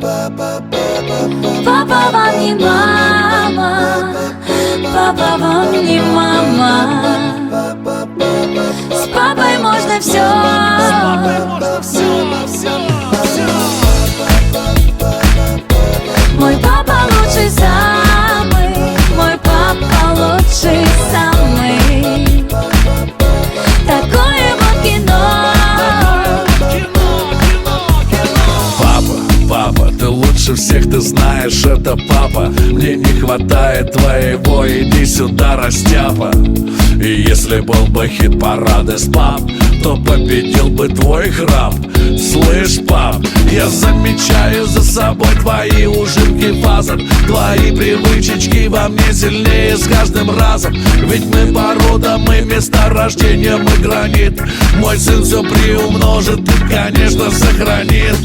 Папа вам не мама, папа вам не мама. С папой можно все. Мой папа лучший самый, мой папа лучший самый. Такое вот кино. Папа, ты лучше всех, ты знаешь, это папа. Мне не хватает твоего, иди сюда, растяпа. И если был бы хит-парад из пап, то победил бы твой храп. Слышь, пап, я замечаю за собой твои ужимки фазок. Твои привычечки во мне сильнее с каждым разом. Ведь мы порода, мы место рождения, мы гранит. Мой сын все приумножит и, конечно, сохранит.